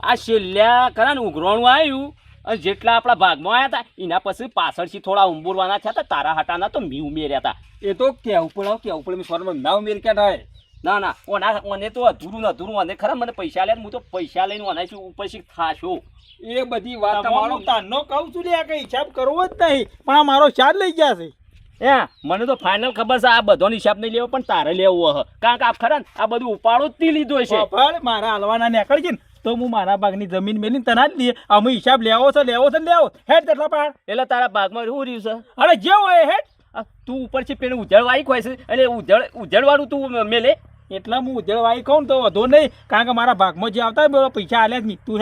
આ છેલ્લા ખરા ને ઉઘરાણું આવ્યું અને જેટલા આપણા ભાગમાં આવ્યા હતા એના પછી પાછળથી થોડા ઉંબોરવાના થયા હતા તારા હાટાના તો મી ઉમેર્યા હતા. એ તો કેવું પડે મેં સ્વરમાં ના ઉમેર ક્યાં થાય. ના મને તો અધૂરું અને ખરા મને પૈસા લે હું તો પૈસા લઈને ઓના છું ઉપર શીખ થાશો. એ બધી વાત તમારો તારનો કહું છું લે કઈ હિસાબ કરવો જ નહીં પણ આ મારો ચાર્જ લઈ ગયા છે. મને તો ફાઇનલ ખબર છે આ બધોનો હિસાબ નહીં લેવો પણ તારે લેવો હ કારણ કે આ ખરા ને આ બધું ઉપાડો જ લીધો છે. મારા હાલવાના નીકળી ગઈ ને તો હું મારા ભાગની જમીન મેલીને તને જ લઈએ. અમે હિસાબ લેવો છે હેડ કેટલા પાડ એટલે તારા ભાગમાં શું રહ્યું છે? અરે જે હોય હેડ તું ઉપરથી પેલું ઉજળવાઈ ખોય છે એટલે ઉજળવાળું તું મેલે એટલે હું ઉજળવાઈ કહું તો વધુ નહીં કારણ કે મારા ભાગમાં જે આવતા હોય પૈસા આલે જ નહીં. તું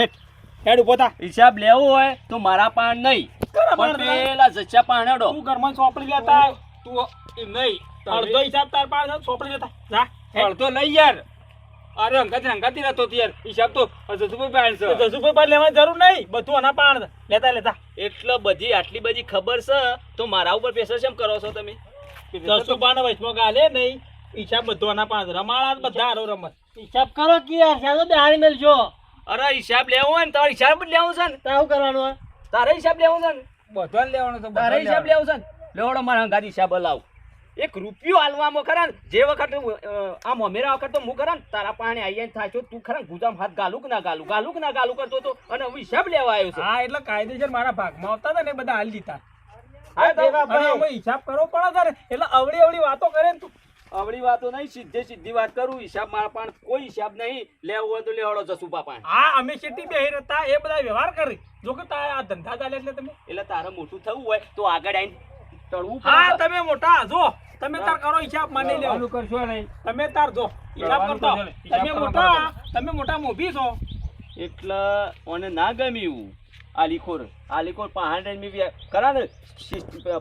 હેડ ઉભો થા. હિસાબ લેવો હોય તો મારા પાન નહીં પણ પેલા જચ્ચા પાણેડો તું ઘરમાં સોંપડી લેતા તું એમ નહીં અડધો હિસાબ તાર પાડ સોંપડી લેતા જા અડધો લઈ યાર. અરે હંગાતી રહેતો યાર હિસાબ તો જસુભાઈ પાડ લેવાની જરૂર નહીં બધું આના પાડ લેતા એટલે બધી આટલી બધી ખબર છે તો મારા ઉપર પ્રેશર કેમ કરો છો તમે? જસુભાઈ ના વચમાં ગાલે નહીં હિસાબ બધું આના પાડ રમાડા બધા હારો રમત હિસાબ કરો કે યાર તો બેહાડી મેલજો. અરે હિસાબ લેવો હોય ને તારે હિસાબ જ લેવું છે ને શું કરવાનું? તારે હિસાબ લેવો છે ને બધો લેવાનો તો તારે હિસાબ લેવો છે ને લેવડો મારા હંગાત હિસાબ લાવ. એક રૂપિયો હાલવામાં ખરા ને જે વખત આ મમેરા વખત તો હું ખરા ને તારા પાણી આવીને થાય તું ખરા ગુજામ હાથ ગાલું કે ના ગાલું કરતો હતો અને હવે હિસાબ લેવા આવ્યો છે. હા એટલે કાયદેસર મારા ભાગમાં આવતા હતા ને બધા હાલ દીધા. હિસાબ કરવો પડે છે ને એટલે અવળી વાતો કરે ને તું. અવળી વાતો નહીં સીધી વાત કરું. હિસાબ મારા પણ કોઈ હિસાબ નહીં લેવો હોય તો લેવડો જસુભા પાસે. હા અમે શેટી બેહી રહેતા એ બધા વ્યવહાર કરી જો કે આ ધંધા ચાલે એટલે તમે એટલે તારે મોટું થવું હોય તો આગળ આવીને ટળવું. હા તમે મોટા જો તમે તાર કરો હિસાબ માની લેવાનું કરશો નહીં તમે તાર જો હિસાબ કરતો તમે મોટા મોભી છો એટલે મને ના ગમ્યું આલીખોર પહાડ કરા ને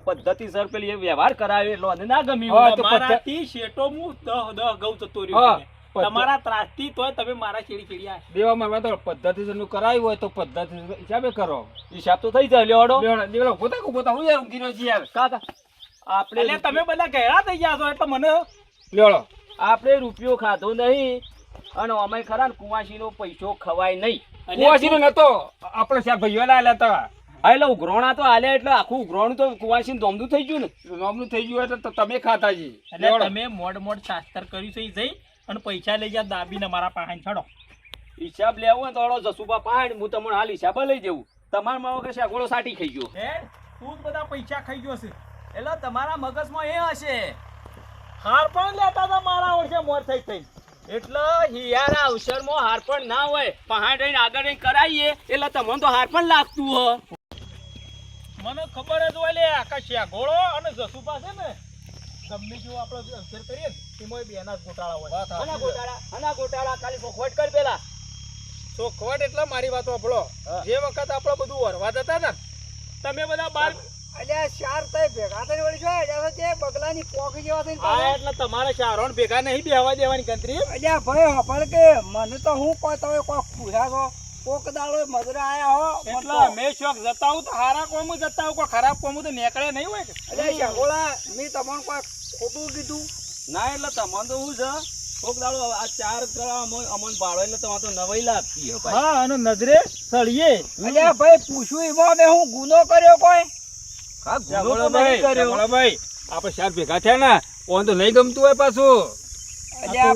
પદ્ધતિસર પેલી વ્યવહાર કરાવ્યો એટલે મને ના ગમ્યું. તમારાથી શેટો હું 10 ગૌ જતો રહ્યો તમારા ત્રાસથી તોય તમે મારા ચીડી દેવા મારવા તો પદ્ધતિસર નું કરાવ્યું હોય તો પદ્ધતિ હિસાબે કરો. હિસાબ તો થઈ જાય લેવડો પોતા હું યાર ઊંઘી રહ્યો યાર કાકા આપણે તમે બધા ગયડા થઈ ગયા છો એટલે મને લેવડો આપણે રૂપિયો ખાધો નહીં અને અમે ખરા ને કુવાસીનો પૈસો ખવાય નહીં. કુવાસીનો નતો આપણે સાહેબ ભાઈઓ લાયેલા હતા. હા એટલે ઉઘરોણા તો આલ્યા એટલે આખું ઉઘરોણું તો કુવાસી નોમનું થઈ ગયું ને. નોમનું થઈ ગયું એટલે તમે ખાતા જી એટલે તમે મોડ શાસ્ત્ર કર્યું છે જઈ અને પૈસા લઈ જા દાબીને મારા પાસે છોડો. હિસાબ લેવો હોય તો જસુભા પહાડ હું તમને હાલ હિસાબ લઈ જવું. તમારા માં વગર શાગોળો સાટી ખાઈ ગયો તું બધા પૈસા ખાઈ ગયો છે એટલે તમારા મગજમાં એ હશે હાર પણ લેતા હતા મારા વર્ષે મોર થઈ એટલે હિયારા અવસરમાં હાર પણ ના હોય પહાડ રહીને આગળ રહીને કરાવીએ એટલે તમને તો હાર પણ લાગતું હો. મને ખબર જ હોય લે આકાશિયા ઘોડો અને જસુભા છે ને ગમે જેવું આપણે અવસર કરીએ ને એમાં બેના ગોટાળા હોય. ગોટાળા ખાલી ચોખવટ કર પેલા. ચોખવટ એટલે મારી વાત વાપરો જે વખત આપણે બધું વરવા જતા ને તમે બધા બાર બગલાની પોખી જેવા એટલે તમારે ચારોણ ભેગા નહીં બેહવા દેવાની ગંતરી. ભાઈ હફળ કે મને તો હું કોઈ તમે કોઈ પૂછા છો કોક દાડો મજરા આયા હો એટલે મેં શોખ જતા હું તો હારા કોમ જતા હું કોઈ ખરાબ કોમ તો નીકળે નહીં હોય કે શગોળા મેં તમને કોઈ ખોટું કીધું ના. એટલે તમને તો હું છે કોક દાડો આ 4 કળા અમન ભાડો એટલે તમારે તો નવાઈ લાગતી. હા અને નજરે સળીએ ભાઈ પૂછ્યું એમાં મેં હું ગુનો કર્યો કોઈ ભાઈ આપડે ચાર ભેગા થયા ને ઓન તો નહીં ગમતું હોય પાછું.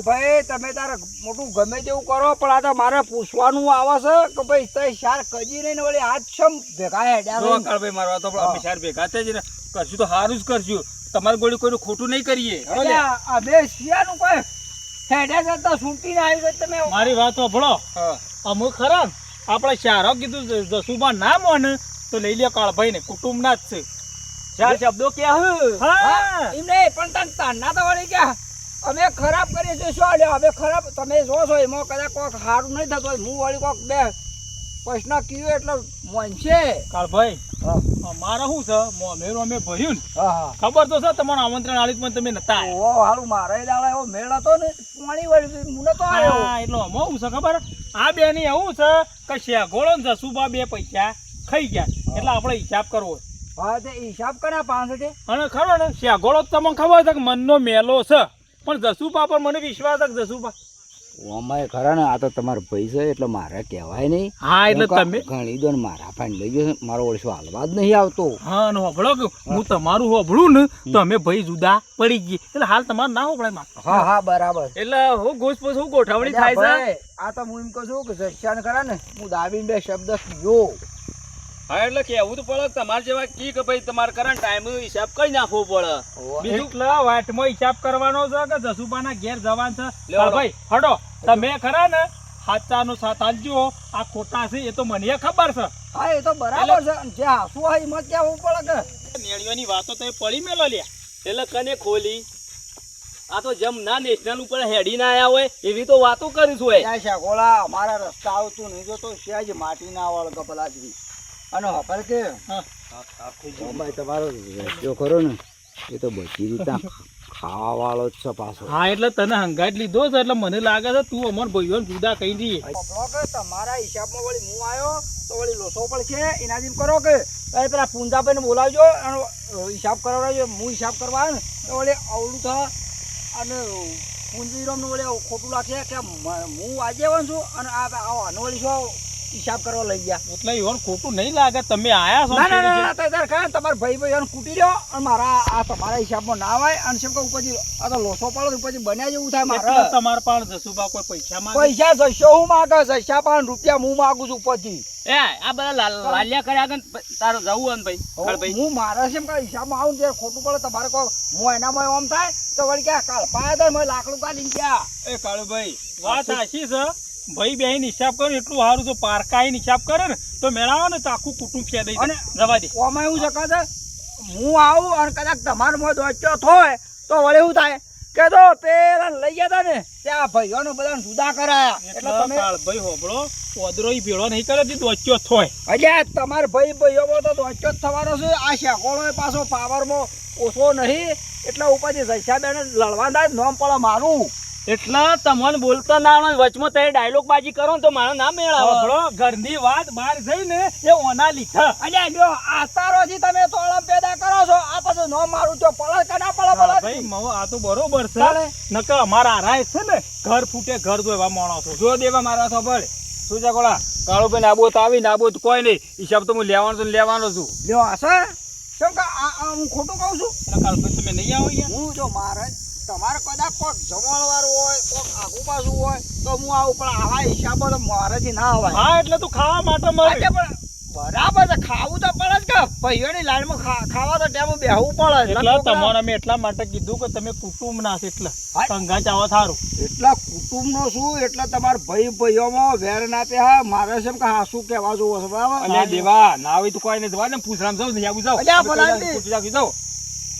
ભાઈ તમે તારે મોટું ગમે તેવું કરો પણ આ તો મારે પૂછવાનું આવે છે કે ભાઈ તઈ શાર કજી નહીં વળી હાથ છમ ભેગા ભાઈ મારવા તો અમે ચાર ભેગા થઈ ને કરશું તો સારું જ કરશું. તમારી ગોળી કોઈનું ખોટું નહીં કરીએ. અમે શિયાનું કોઈ હેડ્યા કરતા છૂટીને આવી ગયો તમે. મારી વાત સાંભળો અમુક ખરા આપણે ચારો કીધું જસુભા ના મોને તો લઈ લે કાળભાઈ ને કુટુંબ ના જ છે. 4 શબ્દો ક્યાં એમ નહીં પણ તને તારના તો વળી ક્યાં અમે ખરાબ કરીએ છીએ શું લ્યો અમે ખરાબ તમે જો છો એમાં કદાચ કોઈક સારું નહીં થતું હોય હું વળી કોઈક બે પ્રશ્ન કીધું એટલે મોનશે કાળભાઈ અમારે શું છે મોમેરું અમે ભર્યું ને ખબર તો છે તમારું આમંત્રણ આલી પણ તમે નતા હારું મારે દાડા એવો મેળ હતો ને પાણી વળી હું નતો આવ્યો એટલે આમાં શું છે ખબર આ બે ની એવું છે કે શેગોળો ને જસુભા બે પૈસા ખાઈ ગયા એટલે આપણે હિસાબ કરવો. હા તે હિસાબ કર્યા 5 છે અને ખરો ને શેગોળો તમને ખબર છે કે મનનો મેલો છે પણ જસુભા પર મને વિશ્વાસ છે કે જસુભા ઓમાય ખરા ને આ તો તમારો ભાઈ છે એટલે મારે કહેવાય નહીં. હા એટલે હું તમે ઘણી દો ને મારા ફાઈન લઈ ગયો છે, મારો ઓળશો હાલવા જ નહીં આવતો. હા ને હોભળો કે હું તમારું હોભળું ને તો અમે ભાઈ જુદા પડી ગઈ એટલે હાલ તમારે ના હોભળાય માં. હા હા બરાબર. એટલે હું ઘૂસપૂસ હું ગોઠવણી થાય છે. ભાઈ, આ તો હું એમ કહું છું કે જસ્યાને ખરા ને હું દાબીને બે શબ્દ કીધો. હા એટલે કેવું તો પડે તમારે જેવા કી કે ભાઈ તમારે કરંટ ટાઈમ હિસાબ કઈ નાખવો પડે. બીજું એટલે વાટમાં હિસાબ કરવાનો છે કે જસુબાના ઘેર જવાનું છે. લેવડો. હા ભાઈ હડો તમે ખરા ને સાચાનો સાથ આલજો, આ ખોટા છે એ તો મને ખબર છે. હા એ તો બરાબર છે. અને જે હાસુ હોય એમાં કહેવું પડે કે નેળીઓની વાતો તો પડી મેલો લ્યા. એટલે કને ખોલી આ તો જેમ ના નેશનલ ઉપર હેડી ના આયા હોય એવી તો વાતો કરીશ હોય. ત્યાં શાકોળા અમારા રસ્તા આવતું નહીં જોતો સેજ માટી ના વળ કપલાજરી અને હપર કે ભાઈ તમારો રસ્તો ખરો ને એ તો બધી રીતના ખાવા વાળો જ છે પાછો. હા એટલે તને હંગાટ લીધો છે એટલે મને લાગે છે તું અમાર ભાઈઓને જુદા કહી દઈએ. પકડો કે તમારા હિસાબમાં વળી હું આવ્યો તો વળી લોસો પણ છે એના જેમ કરો કે અરે પેલા પૂંજાભાઈને બોલાવજો અને હિસાબ કરાવજો. હું હિસાબ કરવા આવ્યો ને તો વળી અવળું થાય અને પૂંજીરામને વળી ખોટું લાગે કે હું આજે આવ્યો છું અને આનો વળી શું હિસાબ કરવા લઈ ગયા. એટલે ઈવન ખોટું નહીં લાગે તમે આયા છો. ના ના ના ના તમારા ભાઈ ભાઈ કૂટી રહ્યો અને મારા આ તમારા હિસાબમાં ના આવે અને શું કહું ઉપરથી આ તો લોસો પડો ઉપરથી બન્યા જેવું થાય એટલે મારે. તમારા પાસે જસુબા કોઈ પૈસા માંગે? પૈસા જશો હું માગે જશા પણ રૂપિયા હું માગું છું ઉપરથી. એ આ બધા લાલિયા કર્યા આગળ તારે જવું ને ભાઈ ભાઈ હું મારા છે કઈ હિસાબમાં આવું ને ખોટું પડે તમારે કોઈ હું એનામાં આમ થાય તો વળી ક્યાં કાલ પાયા મેં લાકડું કાઢીને ગયા. એ કાળુભાઈ વાત સાચી છે. ભાઈ બેન હિસાબ કરે એટલું સારું છે. પારકાઈ હિસાબ કરે ને તો મેળાવો ને તો આખું કુટુંબ ફેદઈ અને જવા દે. ઓમાં એવું છે કદાચ હું આવું અને કદાચ તમારો મોં દોચ્યો થાય તો વળી એવું થાય કે તો પેલા લઈ ગયા હતા ને ત્યાં ભાઈઓને બધાને જુદા કરાયા એટલે તમે કાળભાઈ હોબળો ઓદરો ઈ ભેળો નહીં કરે તો દોચ્યો થોય. અલ્યા તમારે ભાઈ ભાઈઓમાં તો દોચ્યો જ થવાનો છે. આ શેકોળો પાછો પાવરમાં ઓછો નહીં એટલે ઉપરથી જયસાબેન લડવા થાય નોમ પડે મારું. એટલે તમને બોલતા ના આવડે વચમાં તમે ડાયલોગ બાજી કરો ને તો મારો નામ મેળાવો. હોબળો ઘરની વાત બહાર જઈને એ ઓના લીધા. અલ્યા જો આસ્તારોથી તમે તોળમ પેદા કરો છો આ પાછું નોમ મારું છો પડે કે ના પડે ભાઈ પડે મો આ તો બરોબર છે. ચાલે. નકર અમારા આરાય છે ને ઘર ફૂટે ઘર જોવા માણસો જો દેવા મારા તો ભળ શું છે કોળા કાળુભાઈ નાબોત આવી નાબોત કોઈ નહીં. હિસાબ તો હું લેવાનો છું. લ્યો આસા કેમ કે આ હું ખોટું કહું છું. એટલે કાળુભાઈ તમે નહીં આવો અહીંયા? હું જો મારે તમારે કદાચ કોઈક જમણવાળું હોય કોઈક આગુ પાછું હોય તો હું આવું પણ આવા હિસાબો તો મારાથી ના અવાય. હા એટલે તું ખાવા માટે મળે. આજે પણ બરાબર છે ખાવું તો પડે જ કે ભાઈઓની લાઈનમાં ખાવા તો ટેમ બેહવું પડે. એટલે તમારે મેં એટલા માટે કીધું કે તમે કુટુંબ ના છે એટલે કંગા ચાવો થારું. એટલા કુટુંબનો શું એટલે તમારા ભાઈ ભાઈઓમાં વેર ના પહેવા મારે છે કે હા શું કહેવા જોવો છે બરાબર. અને દેવા ના આવી તો કોઈ નહીં જવા ને પૂછરામ જાવ ને આવું જાવ અલ્યા ભલાજી. પૂછી જાવ જાવ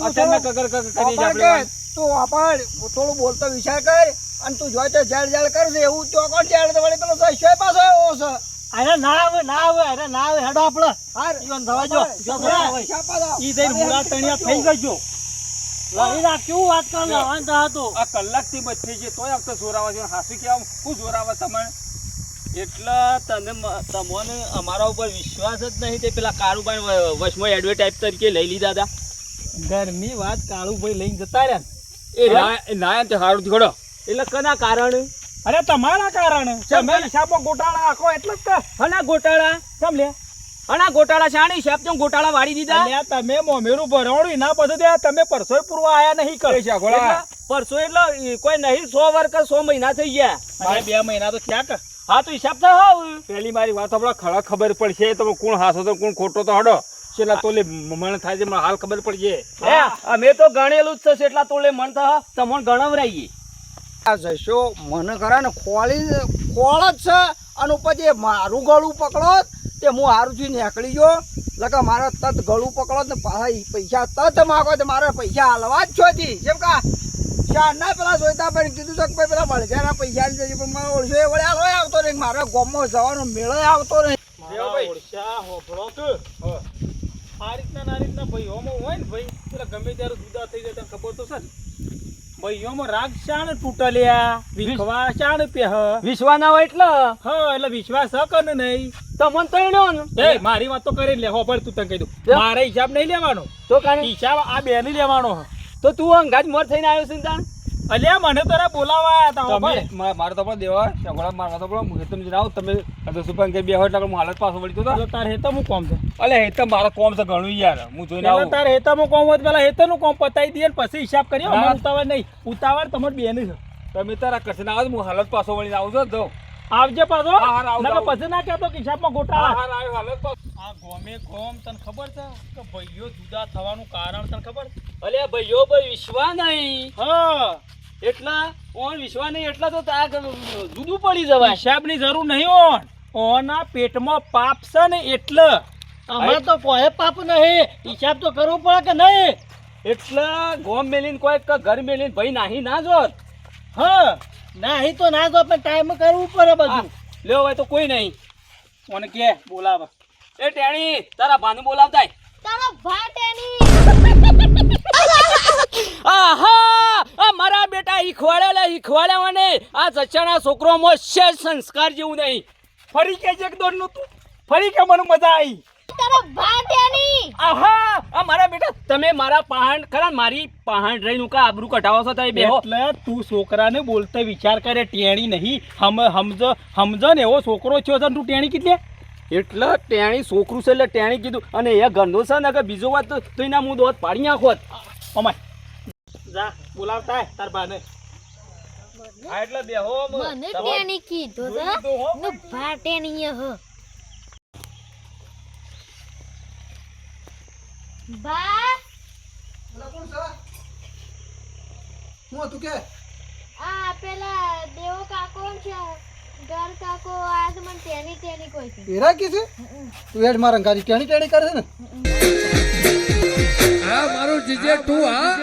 અચાનક કગર કગર કરી વાપર આપણે કે તું વાપર થોડું બોલતો વિચાર કર અને તું જોઈ તો જાડ જાડ કરશે એવું ચોકડ જાડ તો વળી પેલો સસ્યો પાછો એવો છે. અરે ના આવે ના આવે હેડો આપણે હાર ઈવન થવા જો હિસાબ પાછો. ઈ દઈ મુરા તણિયા થઈ ગયો લઈ રાખ કેવું વાત કર લેવાન તો આ કલાકથી બચી છે તોય આવતો જોરાવા છે હાસી કેવા હું જોરાવા તમે એટલે તમને અમારા ઉપર વિશ્વાસ જ નહીં તે પેલા કાળુભાઈ વચમાં એડવર્ટાઇઝ તરીકે લઈ લીધા હતા. ઘરની વાત કાળુભાઈ લઈને જતા રહ્યા એ ના તે હારું ઘડો એટલે કના કારણ અરે તમારા કારણે તમે હિસાબમાં ગોટાળા આખો એટલે જ કે હના ગોટાળા કેમ લે હના ગોટાળા શાણે હિસાબ તો ગોટાળા વાળી દીધા. અલ્યા તમે મોમેરું ભરવણું ના પછી ત્યાં તમે પરસોય પૂરવા આયા નહીં કરે છે એટલે પરસો એટલે કોઈ નહીં 100 વર્ષ 100 મહિના થઈ ગયા. મારે 2 મહિના તો થયા કે હા તો હિસાબ તો હોવ પેલી મારી વાત આપણે ખબર પડશે તમે કોણ હાસો તો કોણ ખોટો તો હડો છેલ્લા તોલે મન થાય છે મને હાલ ખબર પડશે. હે અમે તો ગણેલું જ છે એટલા તોલે મન થા તમને ગણવરાઈએ. આ જશો મને ખરા ને ખોળ જ છે અને ઉપર જે મારું ગળું પકડો તે હું હારુંથી નીકળી ગયો લગા મારા તત ગળું પકડો ને પાછા પૈસા તત માગો તો મારા પૈસા હાલવા જ છોથી જેમ કે શારના પેલા જોઈતા પણ કીધું તો ભાઈ પેલા મળજાના પૈસા લીધે પણ મારો ઓળશો એ વળ્યા લોય આવતો નહીં મારા ગામમાં જવાનો મેળો આવતો નહીં. આ રીતના ભાઈઓમાં હોય ને ભાઈ પેલા ગમે ત્યારે જુદા થઈ જાય તને ખબર તો છે ને ભાઈઓમાં રાગ શાણ તૂટલ્યા વિશ્વાસ શાણ પેહ વિશ્વા ના હોય એટલે હા એટલે વિશ્વાસ હક ને નહીં તમને તો એનો ને એ મારી વાત તો કરી લે હો પણ તું તને કહી દઉં મારે હિસાબ નહીં લેવાનો તો કાને હિસાબ આ બે નહીં લેવાનો તો તું અંગાજ મોર થઈને આવ્યો છે તાણ અલ્યા મને તારા બોલાવા હતા તમે મારે તો પણ દેવા ચગોડા મારવા તો પણ હું તમે જણાવો તમે 10 રૂપિયા કે બે હોય એટલે હું હાલત પાછો વળી તો તારે હેતા હું કોમ છે અલે એ તો મારો કોમ છે ઘણું યાર હું જોઈને આવું તારે હેતામાં કોમ હોય પેલા હેતાનું કોમ પતાવી દઈએ ને પછી હિસાબ કરીએ ના. અમારે ઉતાવળ નહીં ઉતાવળ તમારે બેન છે તમે તારા કચ્છના આવો હું હાલત પાછો વળીને આવું છો જો આવજે પાછો હા, હા, આવું, નકર આવું. પછી ના કહેતો કે હિસાબમાં ગોટાળા હા આવ્યો હાલત પાછો આ ગોમે ગોમ તને ખબર છે કે ભાઈઓ જુદા થવાનું કારણ તને ખબર છે? અલે ભાઈઓ ભાઈ વિશ્વા નહીં હા એટલા ઓન વિશ્વા નહીં એટલા તો આ જુદું પડી જવાય. હિસાબની જરૂર નહીં ઓના પેટમાં પાપ છે ને એટલે અમારે તો કોઈ પાપ નહીં હિસાબ તો કરવો પડે કે નહીં એટલા ગોમ મેલીને કોઈ ઘર મેલીને ભાઈ નાહી ના જોત. હા નહીં તો ના તો પણ ટાઈમ કરવું પડે બધું લ્યો હોય તો કોઈ નહીં. કોને કે બોલાવે એ ટેણી તારા ભાનું બોલાવતા આય. તારો ભાત એની આહા આ મારા બેટા ઈખવાડ્યા મને આ જચાના છોકરોમાં છે સંસ્કાર જેવું નહીં. ફરી કે એક દોડ નું તું ફરી કે મને મજા આવી તારો ભાત એની આહા આ મારા બેટા તમે મારા પહાણ ખરા મારી પહાણ રહીનું કા આબરૂ કઢાવો છો તમે બેહો. એટલે તું છોકરાને બોલતા વિચાર કરે ટેણી નહીં સમજ ને એવો છોકરો થયો છે ને તું ટેણી કેટલે એટલે ટેણી છોકરું છે એટલે ટેણી કીધું અને એ ગંદો છે ને કે બીજો વાત તો એના હું દોત પાડી નાખોત. અમાય જા બોલાવતા તાર બાને આ એટલે બેહો મને ટેની કીધો છે ને ભાત એની હ બા હું તું કે આ પેલા દેવો કાકો છે ઘર કાકો આજ મને ટેની કોઈ હતી એરા કે છે તું હેડ મારા ગાડી ટેણી ટેણી કરે છે ને હા મારું જીજે તું હા